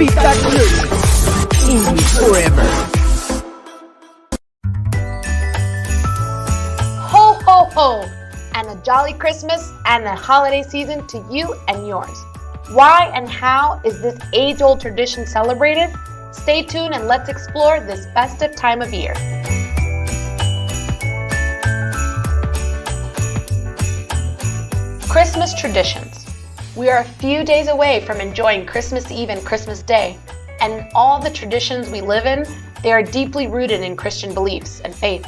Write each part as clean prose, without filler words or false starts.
Feedback Learnex. English forever. Ho, ho, ho! And a jolly Christmas and a holiday season to you and yours. Why and how is this age-old tradition celebrated? Stay tuned and let's explore this festive time of year. Christmas traditions. We are a few days away from enjoying Christmas Eve and Christmas Day, and in all the traditions we live in, they are deeply rooted in Christian beliefs and faith,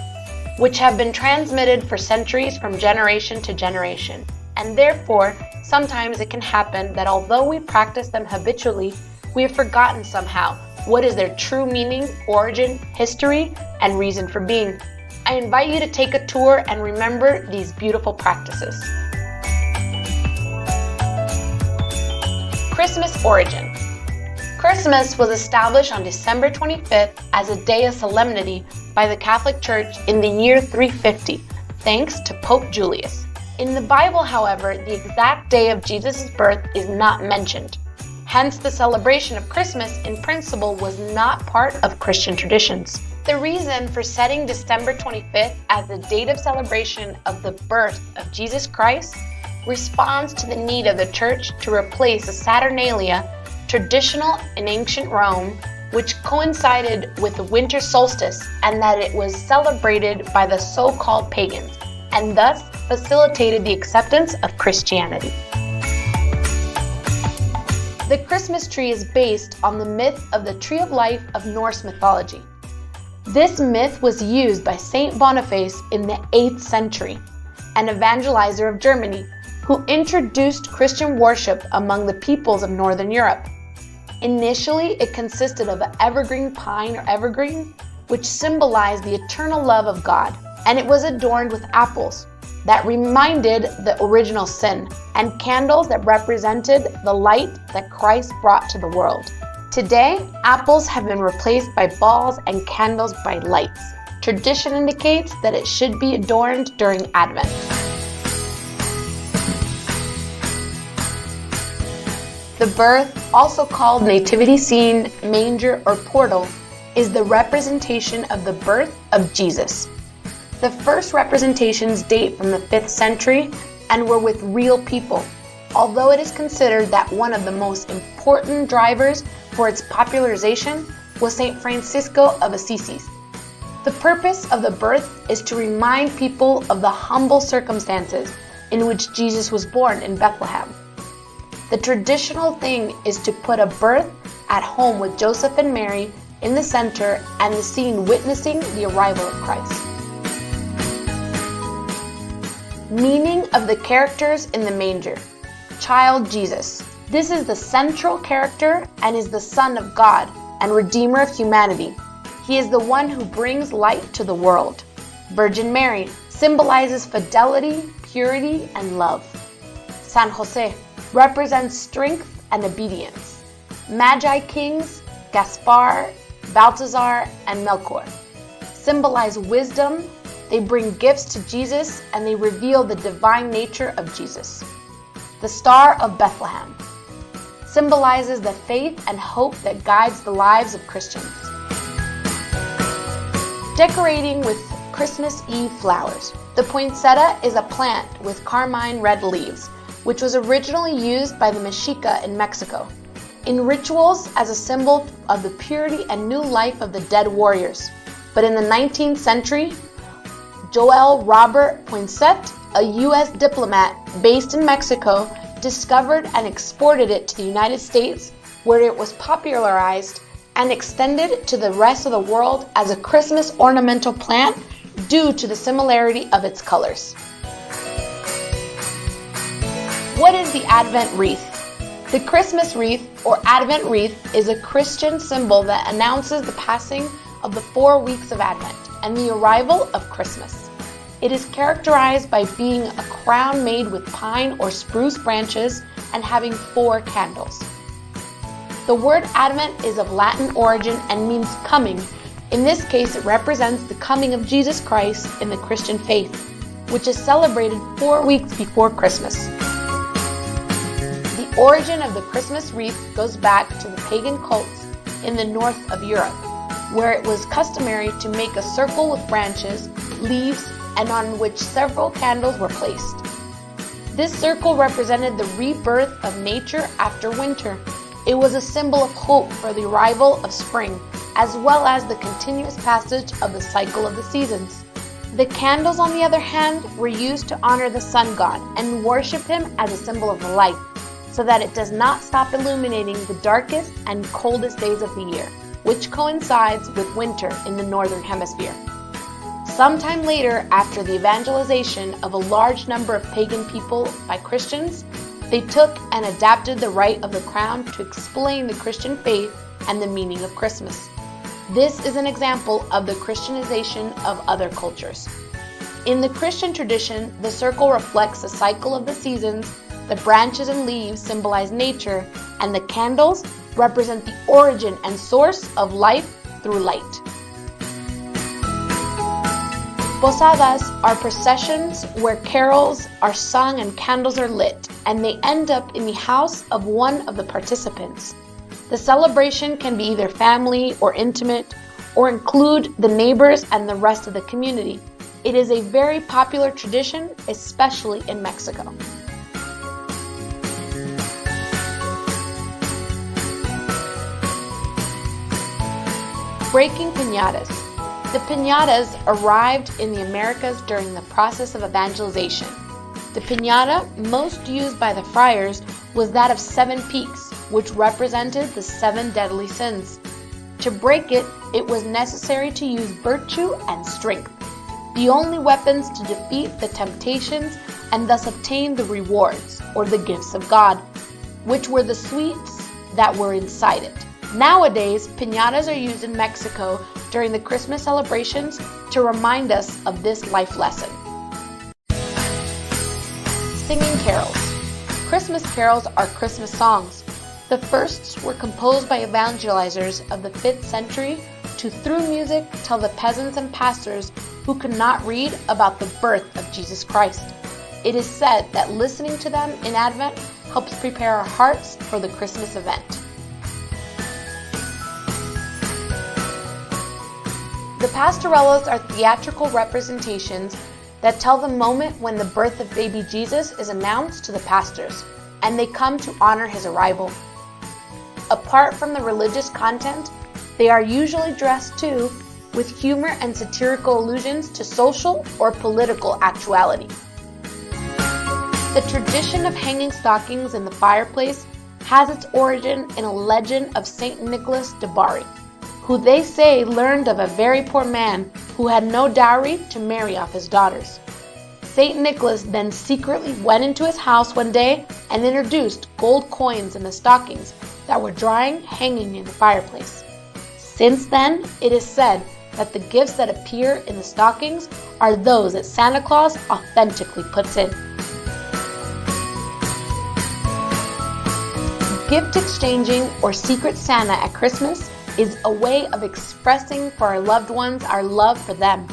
which have been transmitted for centuries from generation to generation. And therefore, sometimes it can happen that although we practice them habitually, we have forgotten somehow what is their true meaning, origin, history, and reason for being. I invite you to take a tour and remember these beautiful practices. Christmas origin. Christmas was established on December 25th as a day of solemnity by the Catholic Church in the year 350, thanks to Pope Julius. In the Bible, however, the exact day of Jesus' birth is not mentioned. Hence, the celebration of Christmas in principle was not part of Christian traditions. The reason for setting December 25th as the date of celebration of the birth of Jesus Christ responds to the need of the Church to replace the Saturnalia, traditional in ancient Rome, which coincided with the winter solstice, and that it was celebrated by the so-called pagans, and thus facilitated the acceptance of Christianity. The Christmas tree is based on the myth of the Tree of Life of Norse mythology. This myth was used by Saint Boniface in the 8th century, an evangelizer of Germany, who introduced Christian worship among the peoples of Northern Europe. Initially, it consisted of an evergreen pine or evergreen, which symbolized the eternal love of God, and it was adorned with apples that reminded the original sin, and candles that represented the light that Christ brought to the world. Today, apples have been replaced by balls and candles by lights. Tradition indicates that it should be adorned during Advent. The birth, also called nativity scene, manger, or portal, is the representation of the birth of Jesus. The first representations date from the 5th century and were with real people, although it is considered that one of the most important drivers for its popularization was Saint Francisco of Assisi. The purpose of the birth is to remind people of the humble circumstances in which Jesus was born in Bethlehem. The traditional thing is to put a birth at home with Joseph and Mary in the center and the scene witnessing the arrival of Christ. Meaning of the characters in the manger. Child Jesus. This is the central character and is the Son of God and Redeemer of humanity. He is the one who brings light to the world. Virgin Mary symbolizes fidelity, purity, and love. San Jose represents strength and obedience. Magi kings, Gaspar, Balthazar, and Melchior symbolize wisdom. They bring gifts to Jesus and they reveal the divine nature of Jesus. The Star of Bethlehem symbolizes the faith and hope that guides the lives of Christians. Decorating with Christmas Eve flowers. The poinsettia is a plant with carmine red leaves, which was originally used by the Mexica in Mexico, in rituals as a symbol of the purity and new life of the dead warriors. But in the 19th century, Joel Robert Poinsett, a U.S. diplomat based in Mexico, discovered and exported it to the United States, where it was popularized and extended to the rest of the world as a Christmas ornamental plant due to the similarity of its colors. What is the Advent wreath? The Christmas wreath or Advent wreath is a Christian symbol that announces the passing of the 4 weeks of Advent and the arrival of Christmas. It is characterized by being a crown made with pine or spruce branches and having 4 candles. The word Advent is of Latin origin and means coming. In this case, it represents the coming of Jesus Christ in the Christian faith, which is celebrated 4 weeks before Christmas. The The origin of the Christmas wreath goes back to the pagan cults in the north of Europe, where it was customary to make a circle with branches, leaves, and on which several candles were placed. This circle represented the rebirth of nature after winter. It was a symbol of hope for the arrival of spring, as well as the continuous passage of the cycle of the seasons. The candles, on the other hand, were used to honor the sun god and worship him as a symbol of light, so that it does not stop illuminating the darkest and coldest days of the year, which coincides with winter in the northern hemisphere. Sometime later, after the evangelization of a large number of pagan people by Christians, they took and adapted the rite of the crown to explain the Christian faith and the meaning of Christmas. This is an example of the Christianization of other cultures. In the Christian tradition, the circle reflects the cycle of the seasons, the branches and leaves symbolize nature, and the candles represent the origin and source of life through light. Posadas are processions where carols are sung and candles are lit, and they end up in the house of one of the participants. The celebration can be either family or intimate, or include the neighbors and the rest of the community. It is a very popular tradition, especially in Mexico. Breaking piñatas. The piñatas arrived in the Americas during the process of evangelization. The piñata most used by the friars was that of 7 peaks, which represented the 7 deadly sins. To break it, it was necessary to use virtue and strength, the only weapons to defeat the temptations and thus obtain the rewards, or the gifts of God, which were the sweets that were inside it. Nowadays, piñatas are used in Mexico during the Christmas celebrations to remind us of this life lesson. Singing carols. Christmas carols are Christmas songs. The firsts were composed by evangelizers of the 5th century to, through music, tell the peasants and pastors who could not read about the birth of Jesus Christ. It is said that listening to them in Advent helps prepare our hearts for the Christmas event. The pastorellas are theatrical representations that tell the moment when the birth of baby Jesus is announced to the pastors, and they come to honor his arrival. Apart from the religious content, they are usually dressed too with humor and satirical allusions to social or political actuality. The tradition of hanging stockings in the fireplace has its origin in a legend of Saint Nicholas de Bari, who they say learned of a very poor man who had no dowry to marry off his daughters. Saint Nicholas then secretly went into his house one day and introduced gold coins in the stockings that were drying hanging in the fireplace. Since then, it is said that the gifts that appear in the stockings are those that Santa Claus authentically puts in. Gift exchanging or Secret Santa at Christmas is a way of expressing for our loved ones our love for them.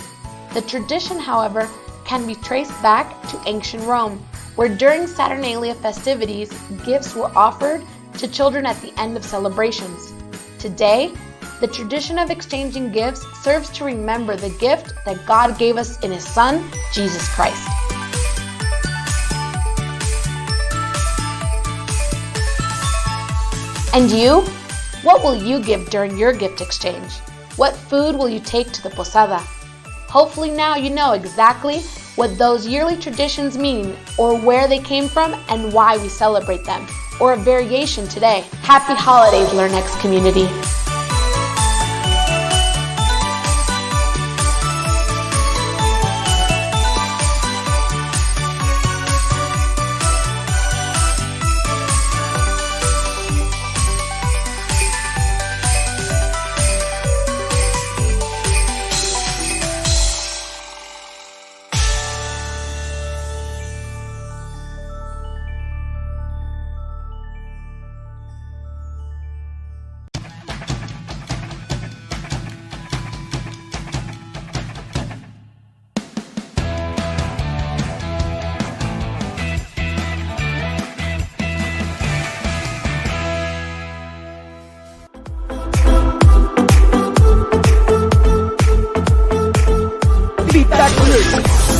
The tradition, however, can be traced back to ancient Rome, where during Saturnalia festivities, gifts were offered to children at the end of celebrations. Today, the tradition of exchanging gifts serves to remember the gift that God gave us in His Son, Jesus Christ. And you? What will you give during your gift exchange? What food will you take to the posada? Hopefully now you know exactly what those yearly traditions mean, or where they came from and why we celebrate them, or a variation today. Happy holidays, Learnex community. Learnex.